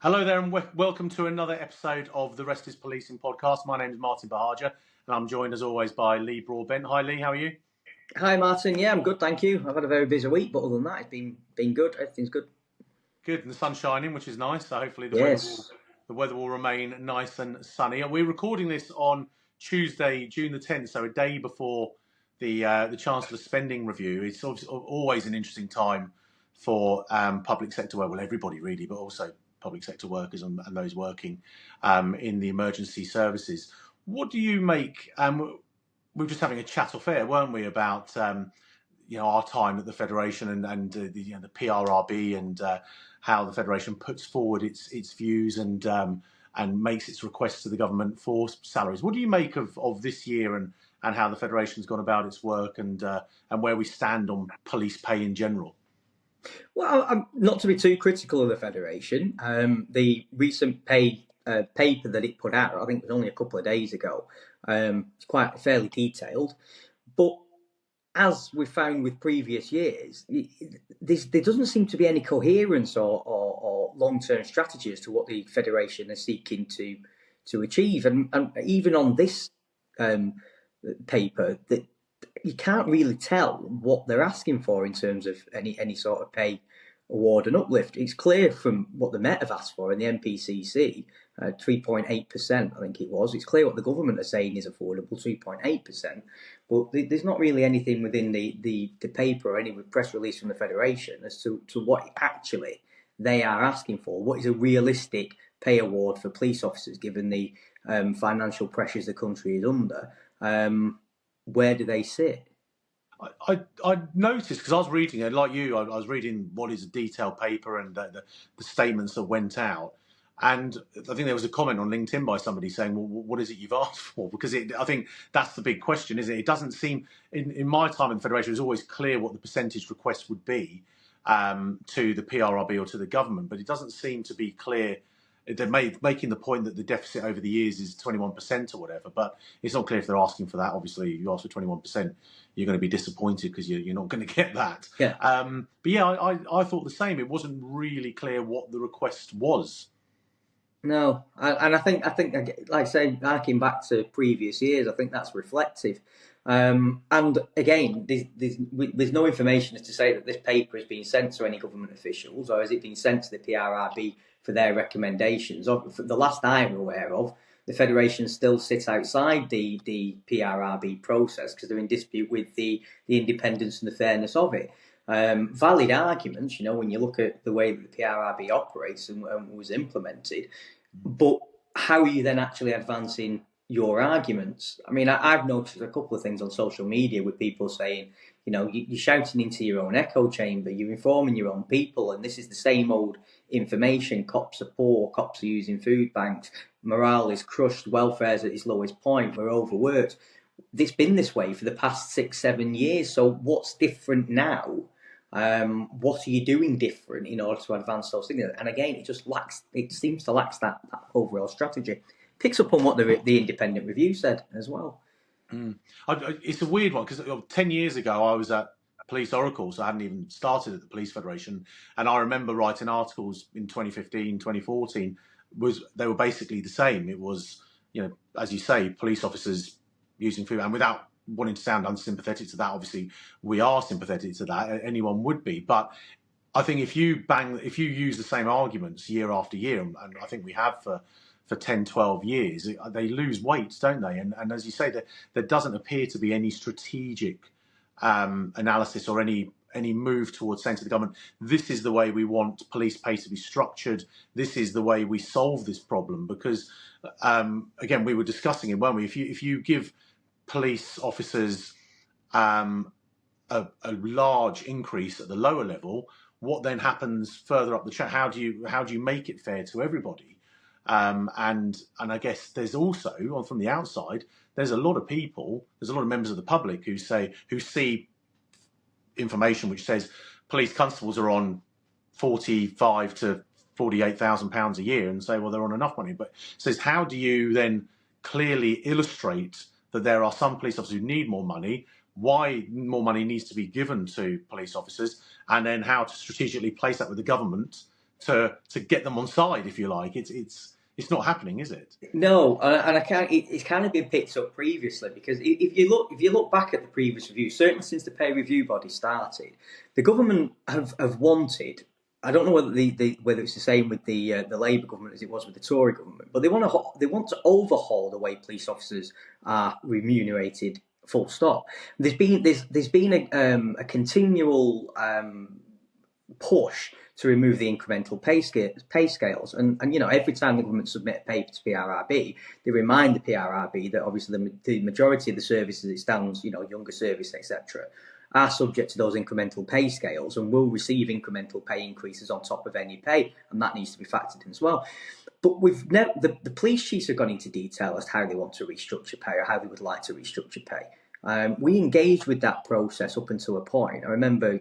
Hello there, and welcome to another episode of the Rest is Policing podcast. My name is Martin Buhagiar, and I'm joined as always by Lee Broadbent. Hi, Lee. How are you? Hi, Martin. Yeah, I'm good, thank you. I've had a very busy week, but other than that, it's been good. Everything's good. Good, and the sun's shining, which is nice. So hopefully the weather will remain nice and sunny. We're recording this on Tuesday, June the 10th, so a day before the Chancellor's spending review. It's always an interesting time for public sector work. Well, everybody really, but also public sector workers and those working in the emergency services. What do you make? We were just having a chat off air, weren't we, about our time at the Federation and the PRRB and how the Federation puts forward its views and makes its requests to the government for salaries. What do you make of this year and how the Federation's gone about its work and where we stand on police pay in general? Well, I'm not to be too critical of the Federation. The recent paper that it put out, I think it was only a couple of days ago, it's quite fairly detailed. But as we found with previous years, there doesn't seem to be any coherence or long-term strategy as to what the Federation is seeking to achieve. And even on this paper, that you can't really tell what they're asking for in terms of any sort of pay award and uplift. It's clear from what the Met have asked for in the MPCC, 3.8%, I think it was. It's clear what the government are saying is affordable, 3.8%. But there's not really anything within the paper or any press release from the Federation as to what actually they are asking for. What is a realistic pay award for police officers given the financial pressures the country is under? Where do they sit? I noticed, because I was reading it, like you, I was reading what is a detailed paper and the statements that went out. And I think there was a comment on LinkedIn by somebody saying, well, what is it you've asked for? Because I think that's the big question, isn't it? It doesn't seem, in my time in the Federation, it was always clear what the percentage request would be to the PRRB or to the government, but it doesn't seem to be clear. They're making the point that the deficit over the years is 21% or whatever, but it's not clear if they're asking for that. Obviously, if you ask for 21%, you're going to be disappointed because you're not going to get that. Yeah. But yeah, I thought the same. It wasn't really clear what the request was. No, and I think, like I say, harking back to previous years, I think that's reflective. And again, there's no information as to say that this paper has been sent to any government officials, or has it been sent to the PRRB for their recommendations. The last I'm aware of, the Federation still sits outside the PRRB process because they're in dispute with the independence and the fairness of it. Valid arguments, when you look at the way that the PRRB operates and was implemented, but how are you then actually advancing your arguments? I mean, I've noticed a couple of things on social media with people saying, you're shouting into your own echo chamber, you're informing your own people, and this is the same old information. Cops are poor, cops are using food banks, morale is crushed, welfare's at its lowest point, we're overworked. It's been this way for the past 6-7 years, so what's different now? What are you doing different in order to advance those things? And again, it seems to lack that overall strategy. Picks up on what the independent review said as well. It's a weird one because 10 years ago I was at Police Oracle, so I hadn't even started at the Police Federation, and I remember writing articles in 2015, 2014. They were basically the same. It was, as you say, police officers using food, and without wanting to sound unsympathetic to that, obviously we are sympathetic to that. Anyone would be, but I think if you use the same arguments year after year, and I think we have for 10, 12 years, they lose weight, don't they? And as you say, there doesn't appear to be any strategic analysis or any move towards saying to the government, this is the way we want police pay to be structured. This is the way we solve this problem. Because, again, we were discussing it, weren't we? If you give police officers a large increase at the lower level, what then happens further up the chain? How do you make it fair to everybody? And I guess there's also, from the outside, there's a lot of people, there's a lot of members of the public who see information which says police constables are on £45,000 to £48,000 a year and say, well, they're on enough money. But it says, how do you then clearly illustrate that there are some police officers who need more money, why more money needs to be given to police officers, and then how to strategically place that with the government to get them on side, if you like. It's not happening, is it? No, and I can't. It's kind of been picked up previously because if you look back at the previous review, certainly since the pay review body started, the government have wanted. I don't know whether whether it's the same with the Labour government as it was with the Tory government, but they want to overhaul the way police officers are remunerated. Full stop. There's been a continual push to remove the incremental pay scales. And every time the government submit a paper to PRRB, they remind the PRRB that obviously the majority of the services it stands, younger service, etc., are subject to those incremental pay scales and will receive incremental pay increases on top of any pay, and that needs to be factored in as well. But the police chiefs have gone into detail as to how they want to restructure pay or how they would like to restructure pay. We engaged with that process up until a point. I remember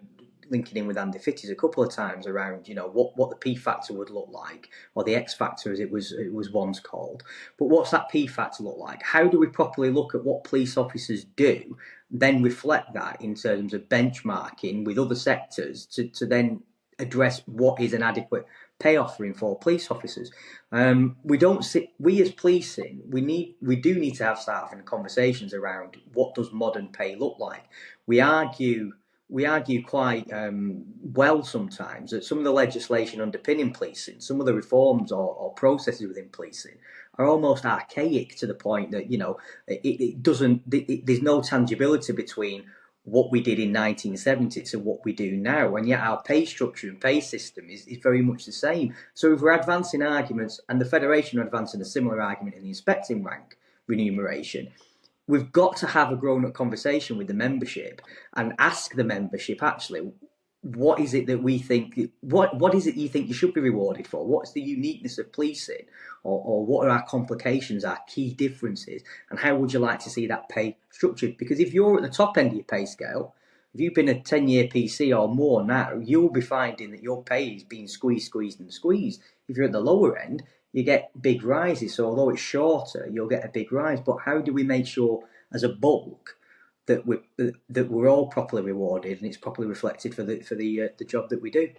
linking in with Andy Fitties a couple of times around, what the P factor would look like, or the X factor as it was once called. But what's that P factor look like? How do we properly look at what police officers do, then reflect that in terms of benchmarking with other sectors to then address what is an adequate pay offering for police officers? We as policing, we do need to start having conversations around what does modern pay look like. We argue quite well sometimes that some of the legislation underpinning policing, some of the reforms or processes within policing are almost archaic to the point that there's no tangibility between what we did in 1970 to what we do now, and yet our pay structure and pay system is very much the same. So if we're advancing arguments, and the Federation are advancing a similar argument in the inspecting rank remuneration, we've got to have a grown-up conversation with the membership and ask the membership, actually, what is it that we think, what is it you think you should be rewarded for? What's the uniqueness of policing? Or what are our complications, our key differences? And how would you like to see that pay structured? Because if you're at the top end of your pay scale, if you've been a 10-year PC or more now, you'll be finding that your pay is being squeezed. If you're at the lower end, you get big rises. So although it's shorter, you'll get a big rise. But how do we make sure, as a bulk, that we're all properly rewarded and it's properly reflected for the job that we do?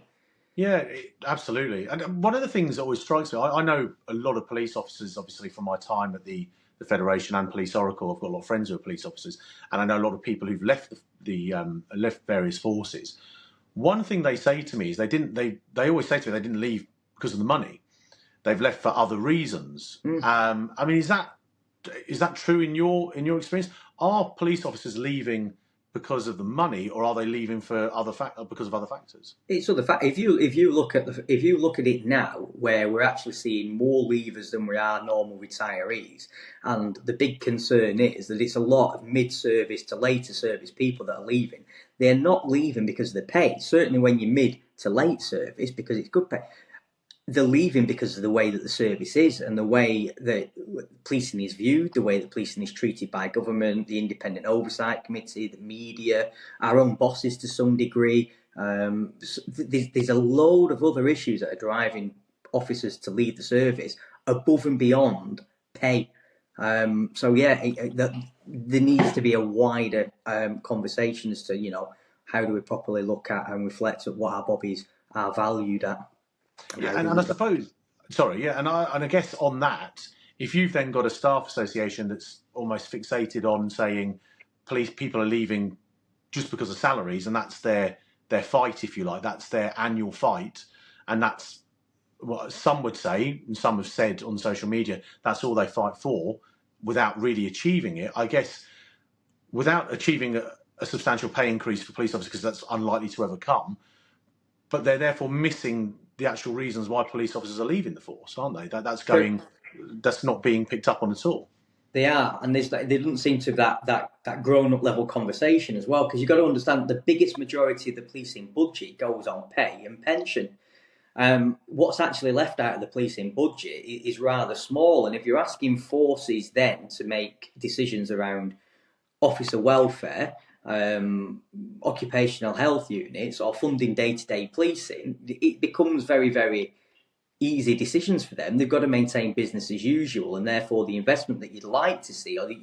Yeah, absolutely. And one of the things that always strikes me, I know a lot of police officers, obviously, from my time at the Federation and Police Oracle. I've got a lot of friends who are police officers, and I know a lot of people who've left left various forces. One thing they say to me is they always say to me they didn't leave because of the money. They've left for other reasons. I mean, is that true in your experience? Are police officers leaving because of the money, or are they leaving for because of other factors? It's other fact. If you look at it now, where we're actually seeing more leavers than we are normal retirees, and the big concern is that it's a lot of mid-service to later service people that are leaving. They're not leaving because of the pay. Certainly, when you're mid to late service, because it's good pay. They're leaving because of the way that the service is and the way that policing is viewed, the way that policing is treated by government, the independent oversight committee, the media, our own bosses to some degree. There's a load of other issues that are driving officers to leave the service above and beyond pay. So yeah, there needs to be a wider conversation as to how do we properly look at and reflect at what our bobbies are valued at. Yeah, and I suppose, sorry, yeah, and I guess on that, if you've then got a staff association that's almost fixated on saying police people are leaving just because of salaries, and that's their fight, if you like, that's their annual fight, and that's what some would say, and some have said on social media, that's all they fight for, without really achieving it. I guess without achieving a substantial pay increase for police officers, because that's unlikely to ever come, but they're therefore missing the actual reasons why police officers are leaving the force, aren't they? That's not being picked up on at all. They are, and there doesn't seem to that grown-up level conversation as well, because you've got to understand the biggest majority of the policing budget goes on pay and pension. What's actually left out of the policing budget is rather small, and if you're asking forces then to make decisions around officer welfare, occupational health units, or funding day-to-day policing, it becomes very, very easy decisions for them. They've got to maintain business as usual, and therefore the investment that you'd like to see, or that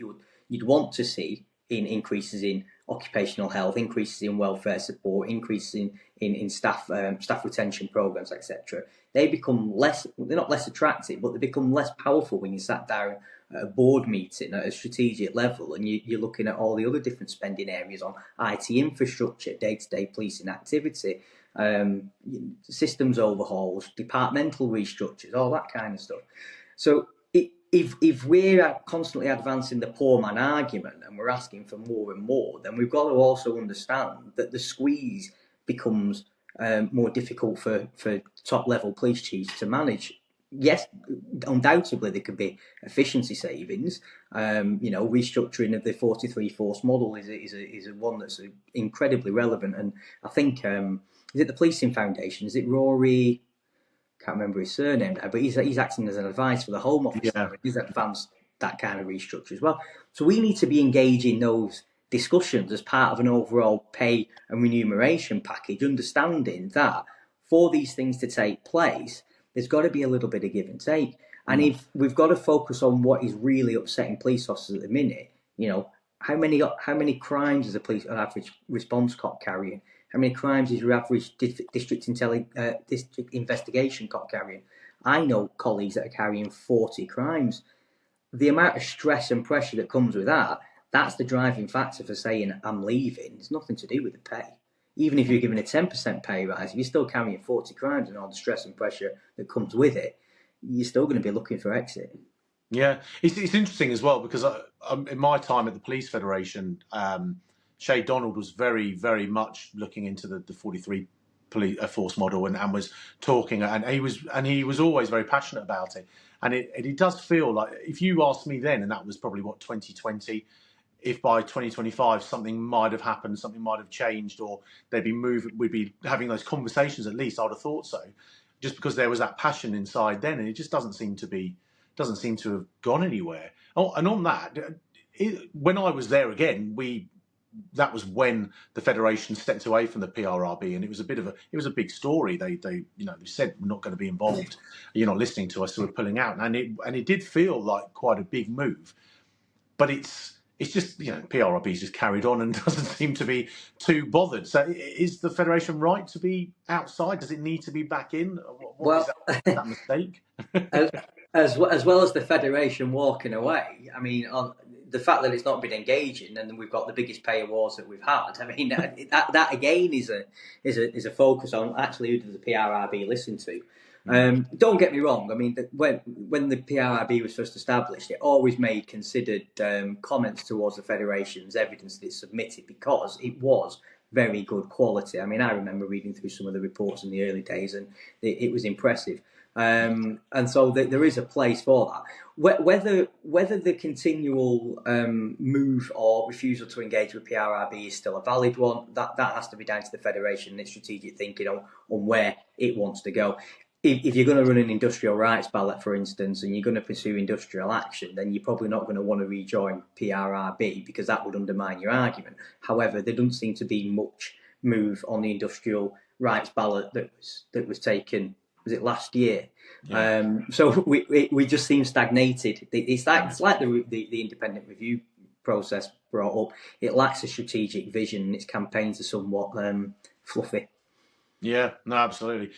you'd want to see in increases in occupational health, increases in welfare support, increases in staff retention programs, etc. They become less, they're not less attractive, but they become less powerful when you sat down at a board meeting at a strategic level and you're looking at all the other different spending areas on IT infrastructure, day-to-day policing activity, systems overhauls, departmental restructures, all that kind of stuff. So if we're constantly advancing the poor man argument and we're asking for more and more, then we've got to also understand that the squeeze becomes more difficult for top level police chiefs to manage. Yes, undoubtedly there could be efficiency savings. Restructuring of the 43 force model is a one that's incredibly relevant. And I think is it the Policing Foundation? Is it Rory? Can't remember his surname now, but he's acting as an advice for the Home Office now. He's advanced that kind of restructure as well. So we need to be engaging those discussions as part of an overall pay and remuneration package, understanding that for these things to take place, there's got to be a little bit of give and take. And if we've got to focus on what is really upsetting police officers at the minute, how many crimes is an average response cop carrying? How many crimes is your average district investigation cop carrying? I know colleagues that are carrying 40 crimes. The amount of stress and pressure that comes with that's the driving factor for saying I'm leaving. It's nothing to do with the pay. Even if you're given a 10% pay rise, if you're still carrying 40 crimes and all the stress and pressure that comes with it, you're still going to be looking for exit. Yeah, it's interesting as well because in my time at the Police Federation, Shay Donald was very, very much looking into the 43 police force model and was talking, and he was always very passionate about it. And it does feel like, if you asked me then, and that was probably 2020, if by 2025 something might have happened, something might have changed, or we'd be having those conversations, at least I would have thought so, just because there was that passion inside then, and it just doesn't seem to have gone anywhere. Oh, and on that, when I was there again, that was when the Federation stepped away from the PRRB, and it was a big story. They said we're not going to be involved. You're not listening to us, so we're pulling out. And it did feel like quite a big move, but it's just PRRB's just carried on and doesn't seem to be too bothered. So is the Federation right to be outside? Does it need to be back in? Is that a mistake? As well as the Federation walking away, I mean, on the fact that it's not been engaging, and we've got the biggest pay awards that we've had. I mean, that again is a focus on actually who does the PRRB listen to. Don't get me wrong. I mean, when the PRRB was first established, it always made considered comments towards the Federation's evidence that it submitted because it was very good quality. I mean, I remember reading through some of the reports in the early days, and it was impressive. And so there is a place for that. Whether the continual move or refusal to engage with PRRB is still a valid one, that has to be down to the Federation and its strategic thinking on where it wants to go. If you're going to run an industrial rights ballot, for instance, and you're going to pursue industrial action, then you're probably not going to want to rejoin PRRB because that would undermine your argument. However, there doesn't seem to be much move on the industrial rights ballot that was taken. Was it last year? Yeah. So we just seem stagnated. It's like the independent review process brought up. It lacks a strategic vision, and its campaigns are somewhat fluffy. Yeah, no, absolutely.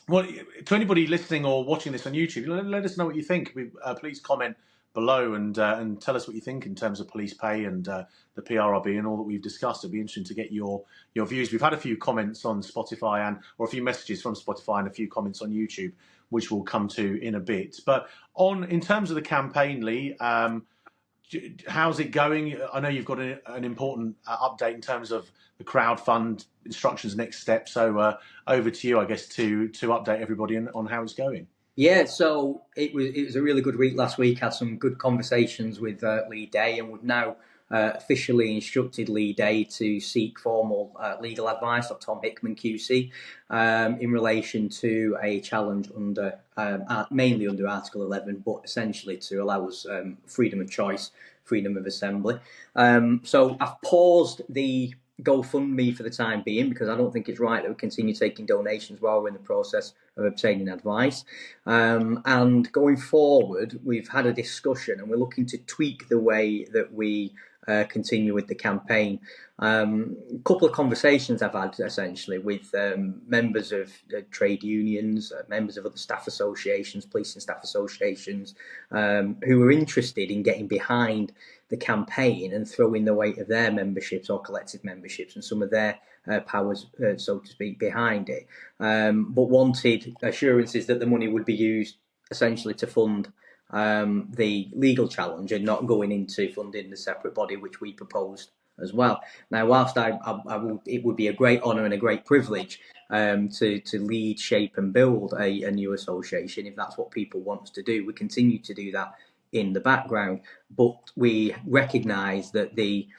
Well, to anybody listening or watching this on YouTube, let us know what you think. Please comment below and tell us what you think in terms of police pay and the PRRB and all that we've discussed. It'd be interesting to get your views. We've had a few comments on Spotify or a few messages from Spotify and a few comments on YouTube, which we'll come to in a bit. But in terms of the campaign, Lee, how's it going? I know you've got an important update in terms of the crowdfund instructions, next step. So over to you, I guess, to update everybody on how it's going. Yeah, so it was a really good week last week. Had some good conversations with Lee Day, and we've now officially instructed Lee Day to seek formal legal advice of Tom Hickman QC in relation to a challenge mainly under Article 11, but essentially to allow us freedom of choice, freedom of assembly. So I've paused the GoFundMe for the time being because I don't think it's right that we continue taking donations while we're in the process of obtaining advice. And going forward, we've had a discussion and we're looking to tweak the way that we continue with the campaign. A couple of conversations I've had essentially with members of trade unions, members of other staff associations, police and staff associations, who are interested in getting behind the campaign and throwing the weight of their memberships or collective memberships and some of their powers, so to speak, behind it, but wanted assurances that the money would be used essentially to fund the legal challenge and not going into funding the separate body which we proposed as well. Now, whilst it would be a great honour and a great privilege to lead, shape and build a new association, if that's what people want us to do, we continue to do that in the background, but we recognise that we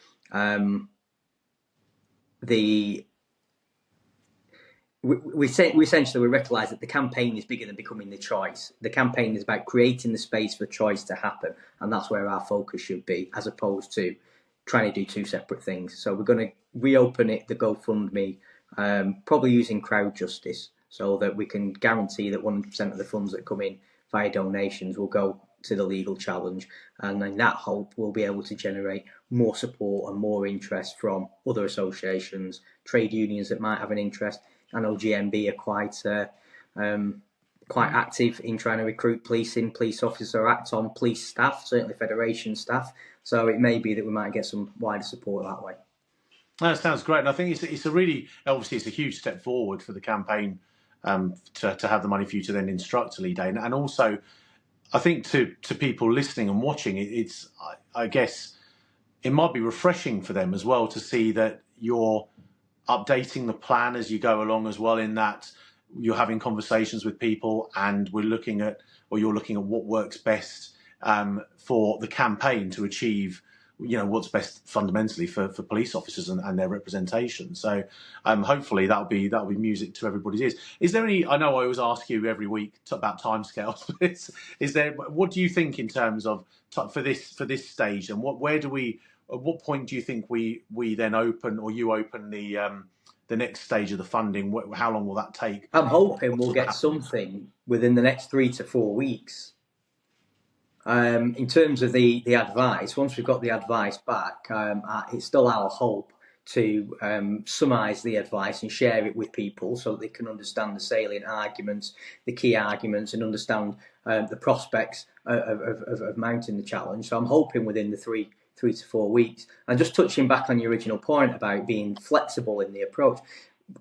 recognise that the campaign is bigger than becoming the choice. The campaign is about creating the space for choice to happen, and that's where our focus should be, as opposed to trying to do two separate things. So we're going to reopen it, the GoFundMe, probably using crowd justice, so that we can guarantee that 100% of the funds that come in via donations will go to the legal challenge, and in that hope we'll be able to generate more support and more interest from other associations, trade unions that might have an interest. I know GMB are quite active in trying to recruit police officers or act on police staff, certainly Federation staff. So it may be that we might get some wider support that way. That sounds great, and I think it's a really, obviously it's a huge step forward for the campaign to have the money for you to then instruct a lead day, and also I think to people listening and watching, it's I guess it might be refreshing for them as well to see that you're updating the plan as you go along as well, in that you're having conversations with people and you're looking at what works best for the campaign to achieve, what's best fundamentally for police officers and their representation. So hopefully that'll be music to everybody's ears. Is there any? I know I always ask you every week about timescales. Is there? What do you think in terms of for this stage, and at what point do you think we then open, or you open the next stage of the funding? How long will that take? I'm hoping we'll get something within the next 3 to 4 weeks. In terms of the advice, once we've got the advice back, it's still our hope to summarise the advice and share it with people so that they can understand the salient arguments, the key arguments, and understand the prospects of mounting the challenge. So I'm hoping within the 3 to 4 weeks. And just touching back on your original point about being flexible in the approach,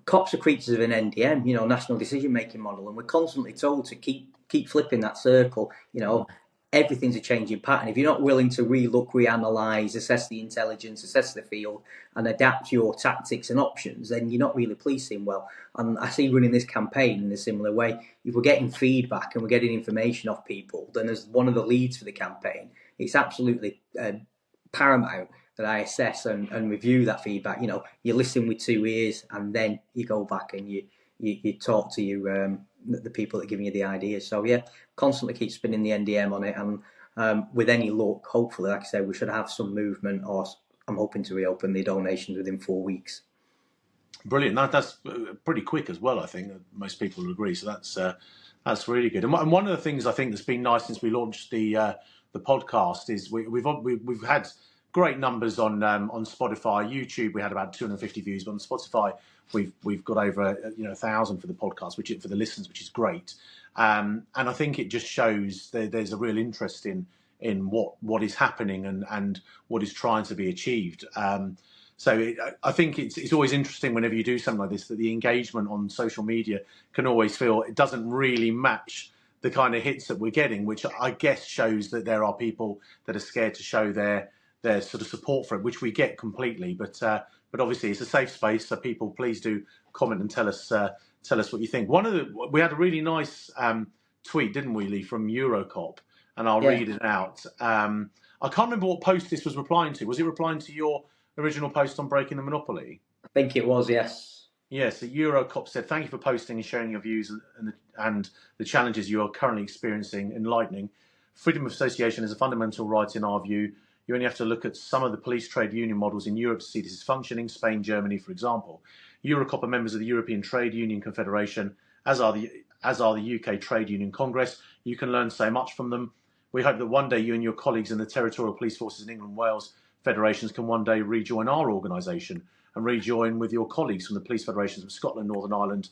cops are creatures of an NDM, national decision-making model, and we're constantly told to keep flipping that circle. Everything's a changing pattern. If you're not willing to relook, reanalyse, assess the intelligence, assess the field, and adapt your tactics and options, then you're not really policing well. And I see running this campaign in a similar way. If we're getting feedback and we're getting information off people, then as one of the leads for the campaign, it's absolutely paramount that I assess and review that feedback. You listen with 2 ears, and then you go back and you talk to the people that are giving you the ideas. So yeah, constantly keep spinning the NDM on it, and with any luck, hopefully, like I said, we should have some movement, or I'm hoping to reopen the donations within 4 weeks. Brilliant. That's pretty quick as well. I think most people will agree. So that's really good. And one of the things I think that's been nice since we launched the podcast is we've had great numbers on Spotify, YouTube. We had about 250 views, but on Spotify we've got over 1,000 for the podcast, for the listens, which is great. And I think it just shows there's a real interest in what is happening and what is trying to be achieved. So I think it's always interesting whenever you do something like this, that the engagement on social media can always feel it doesn't really match the kind of hits that we're getting, which I guess shows that there are people that are scared to show their sort of support for it, which we get completely. But obviously it's a safe space, so people, please do comment and tell us what you think. We had a really nice tweet, didn't we, Lee, from Eurocop, and I'll read it out. I can't remember what post this was replying to. Was it replying to your original post on breaking the monopoly? I think it was, yes. Yes, the Eurocop said, "Thank you for posting and sharing your views and the challenges you are currently experiencing. Enlightening. Freedom of association is a fundamental right in our view. You only have to look at some of the police trade union models in Europe to see this is functioning. Spain, Germany, for example. Eurocop are members of the European Trade Union Confederation, as are the UK Trade Union Congress. You can learn so much from them. We hope that one day you and your colleagues in the territorial police forces in England and Wales federations can one day rejoin our organisation and rejoin with your colleagues from the police federations of Scotland, Northern Ireland,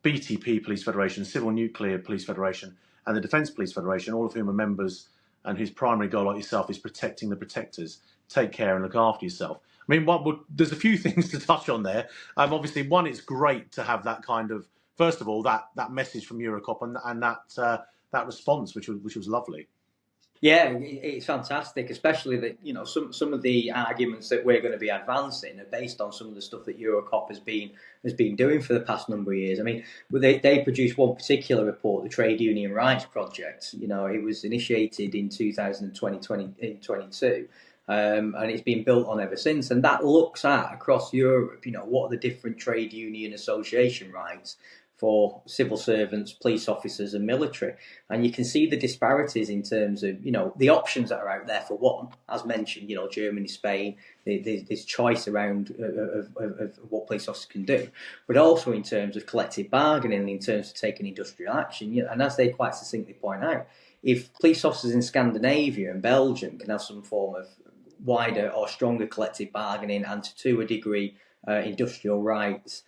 BTP Police Federation, Civil Nuclear Police Federation, and the Defence Police Federation, all of whom are members and whose primary goal, like yourself, is protecting the protectors. Take care and look after yourself. I mean, there's a few things to touch on there. Obviously, one, it's great to have that kind of, first of all, that message from Eurocop and that response, which was lovely. Yeah, it's fantastic, especially that, you know, some of the arguments that we're going to be advancing are based on some of the stuff that Eurocop has been doing for the past number of years. I mean, they produced one particular report, the Trade Union Rights Project. You know, it was initiated in 2022. And it's been built on ever since. And that looks at, across Europe, you know, what are the different trade union association rights for civil servants, police officers and military. And you can see the disparities in terms of, you know, the options that are out there for one, as mentioned, you know, Germany, Spain, there's choice around of what police officers can do, but also in terms of collective bargaining, in terms of taking industrial action. You know, and as they quite succinctly point out, if police officers in Scandinavia and Belgium can have some form of wider or stronger collective bargaining and to a degree industrial rights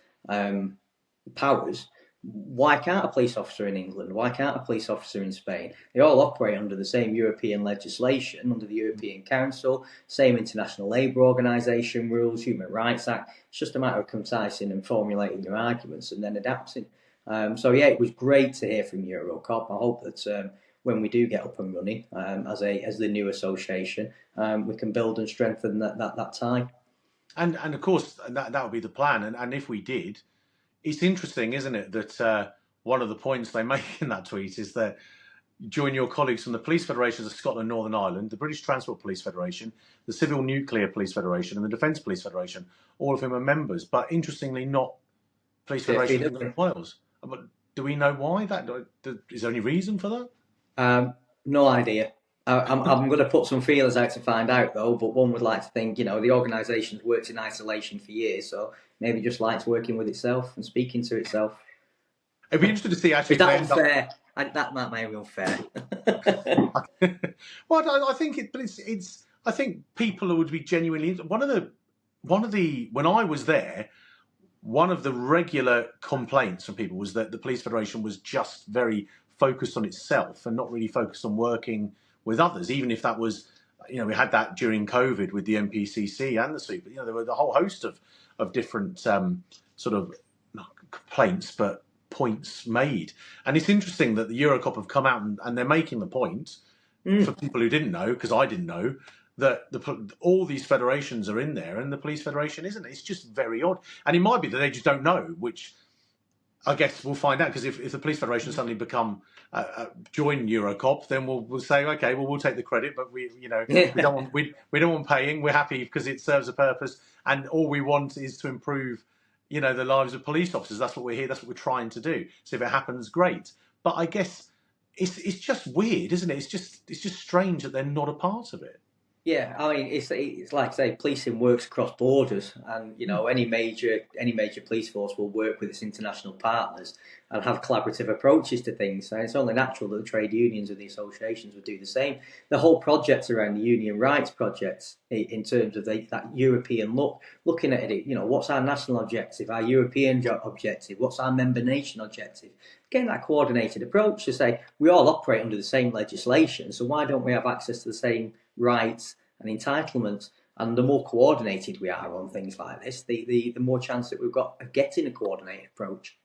powers, why can't a police officer in England? Why can't a police officer in Spain? They all operate under the same European legislation, under the European Council, same International Labour Organisation rules, Human Rights Act. It's just a matter of concising and formulating your arguments and then adapting. So yeah, it was great to hear from Eurocop. I hope that when we do get up and running as the new association, we can build and strengthen that tie. And of course that would be the plan. And if we did, it's interesting, isn't it, that one of the points they make in that tweet is that join your colleagues from the Police Federations of Scotland, Northern Ireland, the British Transport Police Federation, the Civil Nuclear Police Federation, and the Defence Police Federation, all of whom are members. But interestingly, not Police Federation of England and Wales. But do we know why? Is there any reason for that? No idea. I'm going to put some feelers out to find out, though, but one would like to think, you know, the organisation's worked in isolation for years, so maybe just likes working with itself and speaking to itself. It'd be interesting to see actually. Is that unfair? That might be unfair. Well, I think it's. I think people would be genuinely one of the when I was there, one of the regular complaints from people was that the Police Federation was just very focused on itself and not really focused on working with others, even if that was, you know, we had that during COVID with the MPCC and the SUPE. You know, there were a whole host of different sort of not complaints, but points made. And it's interesting that the Eurocop have come out and they're making the point for people who didn't know, because I didn't know, that all these federations are in there and the Police Federation isn't. It's just very odd. And it might be that they just don't know, which I guess we'll find out, because if the Police Federation suddenly become join Eurocop, then we'll say, okay, well, we'll take the credit, but we don't want paying. We're happy because it serves a purpose, and all we want is to improve, you know, the lives of police officers. That's what we're here. That's what we're trying to do. So if it happens, great. But I guess it's just weird, isn't it? It's just strange that they're not a part of it. Yeah, I mean, it's like I say, policing works across borders, and you know, any major police force will work with its international partners and have collaborative approaches to things. And it's only natural that the trade unions and the associations would do the same. The whole project around the union rights projects, in terms of that European look, looking at it, you know, what's our national objective, our European objective, what's our member nation objective? Getting that coordinated approach to say we all operate under the same legislation, so why don't we have access to the same rights and entitlements? And the more coordinated we are on things like this, the more chance that we've got of getting a coordinated approach.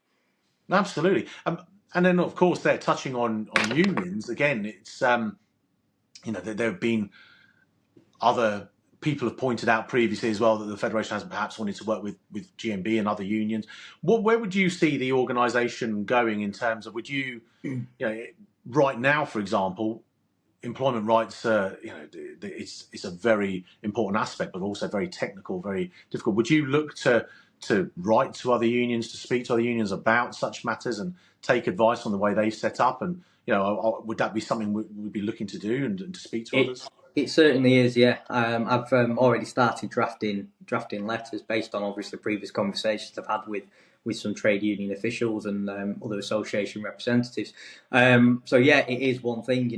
Absolutely. And then, of course, they're touching on unions. Again, it's, you know, there have been other people have pointed out previously as well that the Federation has perhaps wanted to work with GMB and other unions. Where would you see the organisation going in terms of, would you, you know, right now, for example, employment rights, you know, it's a very important aspect, but also very technical, very difficult. Would you look to write to other unions, to speak to other unions about such matters and take advice on the way they've set up? And, you know, would that be something we'd be looking to do and to speak to others? It certainly is, yeah. I've already started drafting letters based on obviously previous conversations I've had with some trade union officials and other association representatives. So yeah, it is one thing.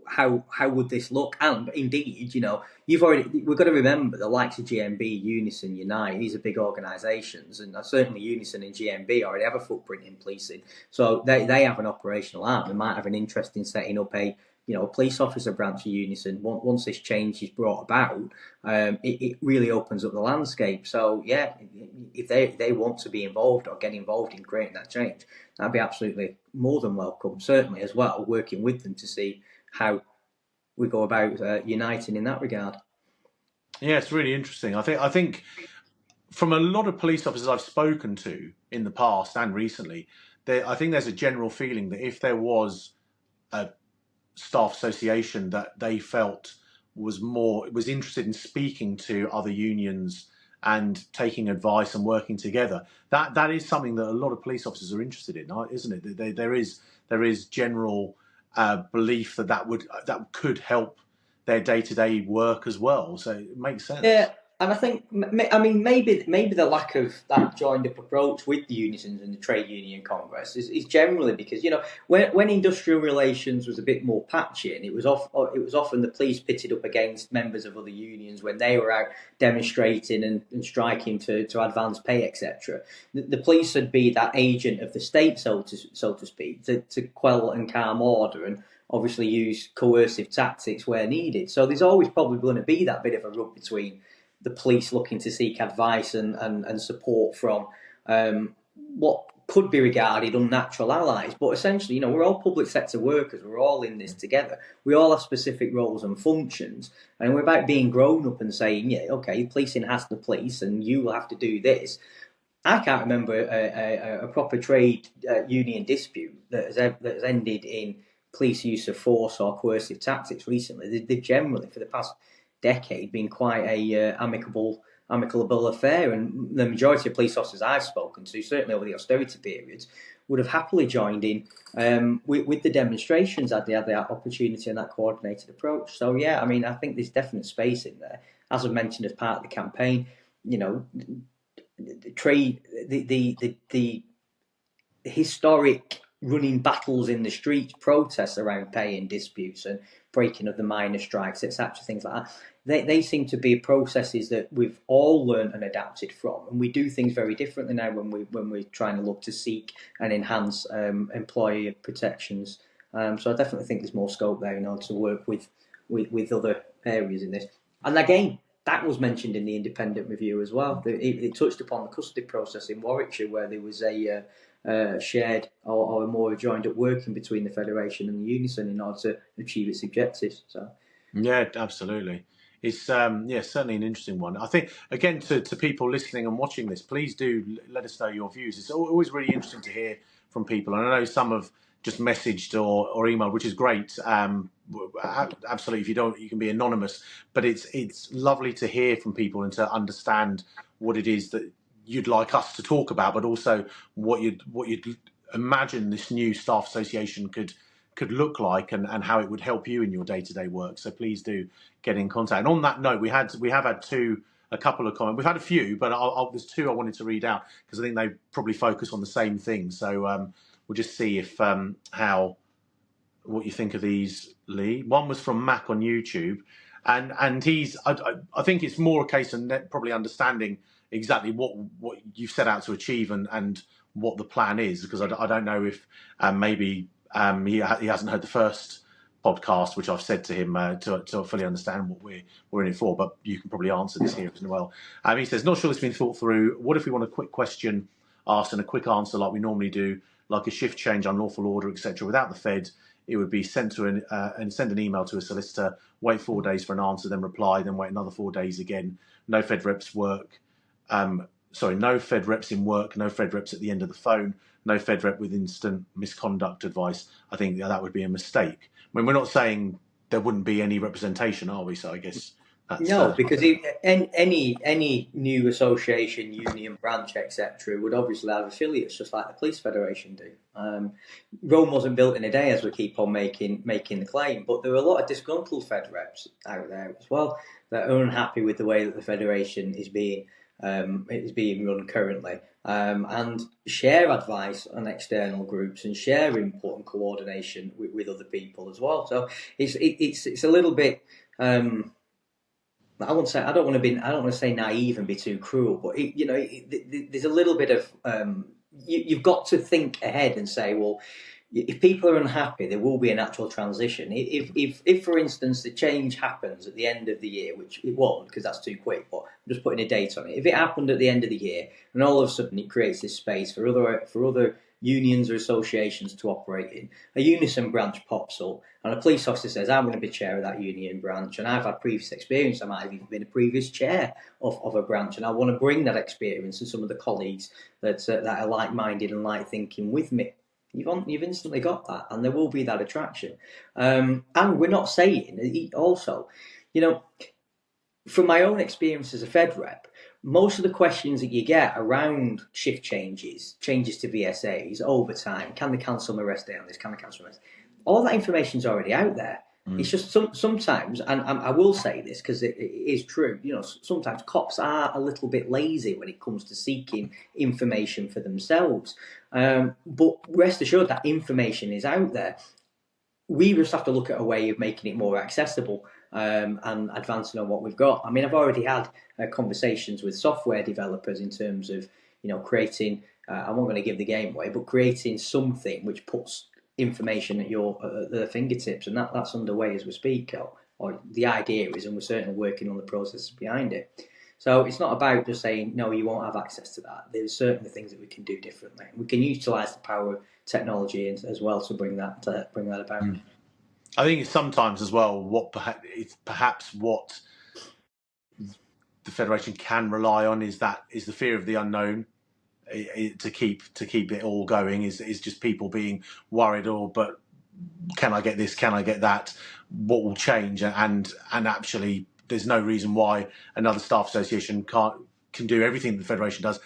How would this look? And indeed, we've got to remember the likes of GMB, Unison, Unite. These are big organisations, and certainly Unison and GMB already have a footprint in policing. So they have an operational arm. They might have an interest in setting up a police officer branch of Unison. Once this change is brought about, it really opens up the landscape. So yeah, if they want to be involved or get involved in creating that change, that'd be absolutely more than welcome. Certainly as well, working with them to see how we go about uniting in that regard. Yeah, it's really interesting. I think from a lot of police officers I've spoken to in the past and recently, I think there's a general feeling that if there was a staff association that they felt was interested in speaking to other unions and taking advice and working together, that is something that a lot of police officers are interested in, isn't it? There is general belief that could help their day-to-day work as well. So it makes sense. Yeah. And I think, maybe the lack of that joined-up approach with the unions and the trade union congress is generally because when industrial relations was a bit more patchy, and it was often the police pitted up against members of other unions when they were out demonstrating and striking to advance pay, etc. The police would be that agent of the state, so to speak, to quell and calm order and obviously use coercive tactics where needed. So there's always probably going to be that bit of a rub between the police looking to seek advice and support from what could be regarded unnatural allies. But essentially, we're all public sector workers. We're all in this together. We all have specific roles and functions. And we're about being grown up and saying, yeah, okay, policing has to police and you will have to do this. I can't remember a proper trade union dispute that has ended in police use of force or coercive tactics recently. They've generally, for the past decade, been quite a amicable affair, and the majority of police officers I've spoken to, certainly over the austerity periods, would have happily joined in with the demonstrations had they had that opportunity and that coordinated approach. So yeah, I think there's definite space in there. As I've mentioned as part of the campaign, the historic running battles in the streets, protests around pay and disputes and breaking of the miners' strikes, etc., things like that. They seem to be processes that we've all learned and adapted from, and we do things very differently now when we're trying to look to seek and enhance employee protections. So I definitely think there's more scope there in order to work with other areas in this. And again, that was mentioned in the independent review as well. It touched upon the custody process in Warwickshire, where there was a shared or a more joined up working between the Federation and the Unison in order to achieve its objectives. So yeah, absolutely. It's certainly an interesting one. I think, again, to people listening and watching this, please do let us know your views. It's always really interesting to hear from people, and I know some have just messaged or emailed, which is great. Absolutely, if you don't, you can be anonymous, but it's lovely to hear from people and to understand what it is that you'd like us to talk about, but also what you'd imagine this new staff association could look like and how it would help you in your day-to-day work. So please do get in contact. And on that note, we have had a couple of comments. We've had a few, but there's two I wanted to read out because I think they probably focus on the same thing. So we'll just see if what you think of these, Lee. One was from Mac on YouTube, and I think it's more a case of probably understanding exactly what you've set out to achieve and what the plan is, because I don't know if maybe he hasn't heard the first podcast, which I've said to him to fully understand what we're in it for, but you can probably answer this here as well. He says, not sure it's been thought through. What if we want a quick question asked and a quick answer like we normally do, like a shift change, unlawful order, etc., without the Fed? It would be sent to and send an email to a solicitor, wait 4 days for an answer, then reply, then wait another 4 days again. No Fed reps work. No Fed reps in work, no Fed reps at the end of the phone, no Fed rep with instant misconduct advice. I think that would be a mistake. I mean, we're not saying there wouldn't be any representation, are we? So I guess That's No, because any new association, union, branch, etc., would obviously have affiliates, just like the police federation do. Rome wasn't built in a day, as we keep on making the claim, but there are a lot of disgruntled Fed reps out there as well that are unhappy with the way that the federation is being run currently, and share advice on external groups and share input and coordination with other people as well. So it's a little bit. I won't say I don't want to say naive and be too cruel, but there's a little bit of you've got to think ahead and say, well, if people are unhappy, there will be a natural transition. If for instance the change happens at the end of the year, which it won't because that's too quick, but I'm just putting a date on it. If it happened at the end of the year and all of a sudden it creates this space for other unions or associations to operate in, a unison branch pops up and a police officer says, I'm going to be chair of that union branch, and I've had previous experience, I might have even been a previous chair of a branch, and I want to bring that experience to some of the colleagues that are like-minded and like-thinking with me. You've instantly got that, and there will be that attraction. And we're not saying, also, from my own experience as a Fed rep, most of the questions that you get around shift changes to VSAs, overtime, can they cancel my rest day on this, can they cancel my rest? All that information's already out there. It's just sometimes, and I will say this because it is true, sometimes cops are a little bit lazy when it comes to seeking information for themselves. But rest assured that information is out there. We just have to look at a way of making it more accessible and advancing on what we've got. I mean, I've already had conversations with software developers in terms of, creating, I'm not going to give the game away, but creating something which puts information at their fingertips, and that's underway as we speak, or the idea is, and we're certainly working on the processes behind it. So it's not about just saying, no, you won't have access to that. There's certainly things that we can do differently. We can utilise the power of technology as well to bring that about. I think sometimes as well, perhaps what the federation can rely on is the fear of the unknown. To keep it all going is just people being worried, but can I get this, can I get that, what will change, and actually there's no reason why another staff association can do everything the federation does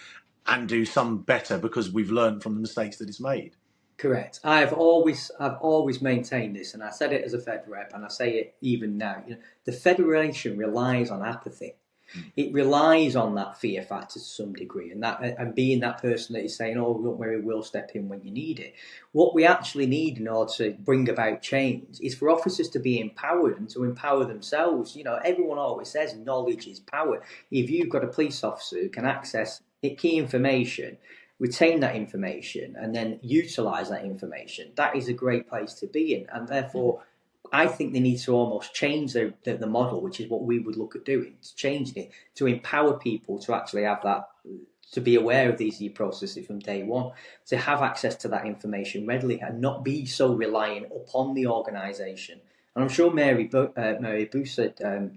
and do some better, because we've learned from the mistakes that it's made. Correct. I've always maintained this, and I said it as a Fed rep, and I say it even now. The federation relies on apathy. It relies on that fear factor to some degree, and being that person that is saying, "Oh, don't worry, we'll step in when you need it." What we actually need in order to bring about change is for officers to be empowered and to empower themselves. Everyone always says knowledge is power. If you've got a police officer who can access key information, retain that information, and then utilise that information, that is a great place to be in, and therefore. I think they need to almost change the model, which is what we would look at doing, changing it to empower people to actually have that, to be aware of these processes from day one, to have access to that information readily and not be so reliant upon the organisation. And I'm sure Mary Booser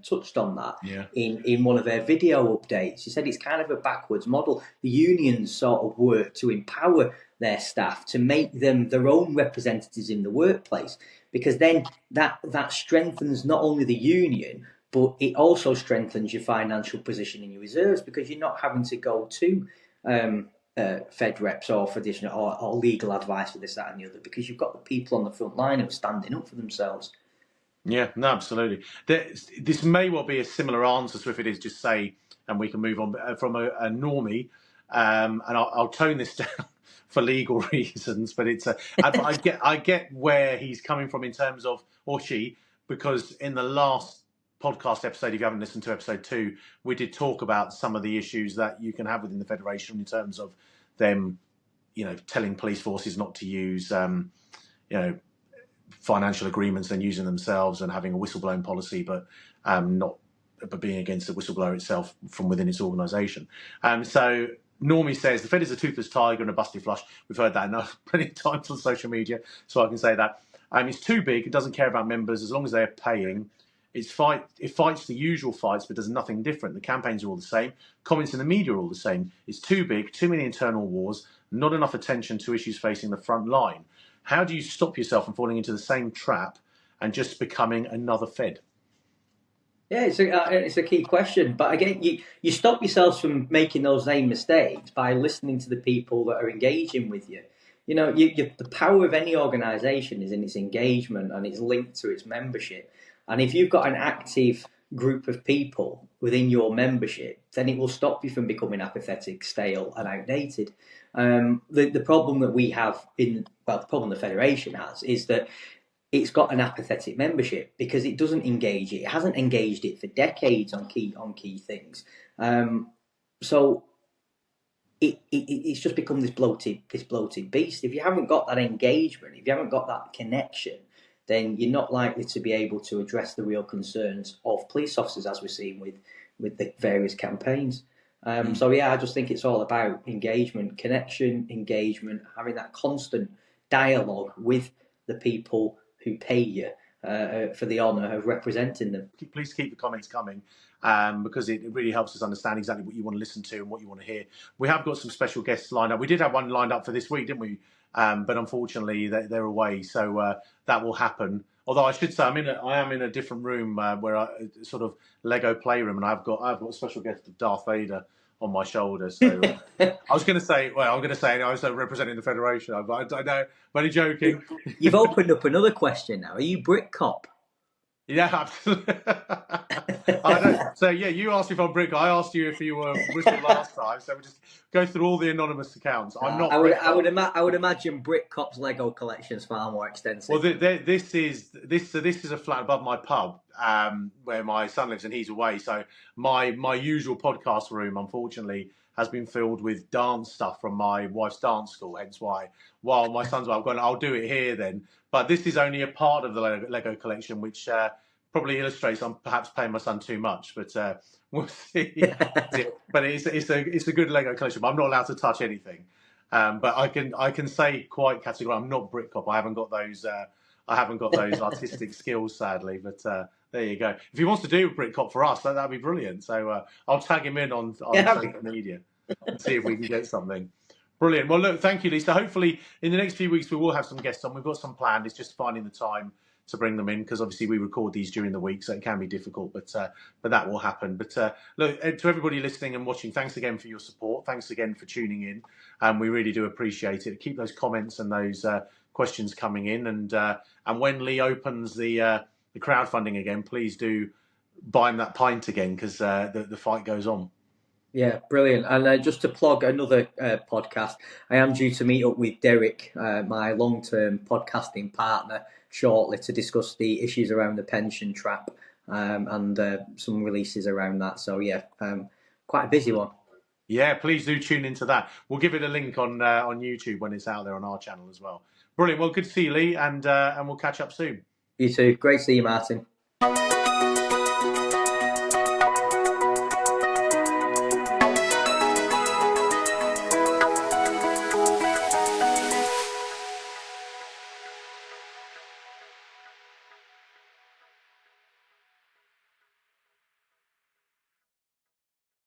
touched on that in one of her video updates. She said it's kind of a backwards model. The unions sort of work to empower their staff, to make them their own representatives in the workplace, because then that strengthens not only the union, but it also strengthens your financial position in your reserves, because you're not having to go to Fed reps or for additional or legal advice for this, that, and the other, because you've got the people on the front line who are standing up for themselves. Yeah, no, absolutely. This may well be a similar answer, so if it is, just say, and we can move on from a normie, and I'll tone this down for legal reasons, but I get where he's coming from in terms of, or she, because in the last podcast episode, if you haven't listened to episode 2, we did talk about some of the issues that you can have within the federation in terms of them, telling police forces not to use, financial agreements and using themselves, and having a whistleblowing policy, but being against the whistleblower itself from within its organisation. So Normie says the Fed is a toothless tiger and a busty flush. We've heard that plenty of times on social media, so I can say that. It's too big. It doesn't care about members as long as they're paying. It fights the usual fights, but does nothing different. The campaigns are all the same. Comments in the media are all the same. It's too big, too many internal wars, not enough attention to issues facing the front line. How do you stop yourself from falling into the same trap and just becoming another Fed? Yeah, it's a key question. But again, you stop yourselves from making those same mistakes by listening to the people that are engaging with you. You know, the power of any organisation is in its engagement and it's linked to its membership. And if you've got an active group of people within your membership, then it will stop you from becoming apathetic, stale, and outdated. The problem that we have the problem the Federation has is that it's got an apathetic membership because it doesn't engage it. It hasn't engaged it for decades on key things. So it's just become this bloated beast. If you haven't got that engagement, if you haven't got that connection, then you're not likely to be able to address the real concerns of police officers, as we're seeing with the various campaigns. So yeah, I just think it's all about engagement, connection, engagement, having that constant dialogue with the people who pay you for the honour of representing them. Please keep the comments coming because it really helps us understand exactly what you want to listen to and what you want to hear. We have got some special guests lined up. We did have one lined up for this week, didn't we? But unfortunately, they're away, so that will happen. Although I should say, I am in a different room where I sort of Lego playroom, and I've got a special guest of Darth Vader on my shoulder. So I was going to say, I was representing the Federation, but I know, I'm only joking. You've opened up another question now. Are you Britcop? Yeah, absolutely. I don't. So yeah, you asked if I'm Britcop. I asked you if you were Bristol last time. So we just go through all the anonymous accounts. I'm not. I would imagine Britcop's Lego collection's far more extensive. Well, this is a flat above my pub where my son lives, and he's away. So my usual podcast room, unfortunately, has been filled with dance stuff from my wife's dance school. Hence why, while my son's away, I'll do it here then. But this is only a part of the Lego collection, which probably illustrates I'm perhaps paying my son too much. But we'll see. But it's a good Lego collection. But I'm not allowed to touch anything. But I can say quite categorically, I'm not Britcop. I haven't got those. I haven't got those artistic skills, sadly. But there you go. If he wants to do Britcop for us, that'd be brilliant. So I'll tag him in on social media and see if we can get something. Brilliant. Well, look, thank you, Lisa. Hopefully, in the next few weeks, we will have some guests on. We've got some planned. It's just finding the time to bring them in because obviously we record these during the week, so it can be difficult. But that will happen. But look, to everybody listening and watching, thanks again for your support. Thanks again for tuning in, and we really do appreciate it. Keep those comments and those questions coming in, and when Lee opens the crowdfunding again, please do buy him that pint again because the fight goes on. Yeah, brilliant. And just to plug another podcast, I am due to meet up with Derek, my long-term podcasting partner, shortly to discuss the issues around the pension trap and some releases around that. So yeah, quite a busy one. Yeah, please do tune into that. We'll give it a link on YouTube when it's out there on our channel as well. Brilliant. Well, good to see you, Lee, and we'll catch up soon. You too. Great to see you, Martin.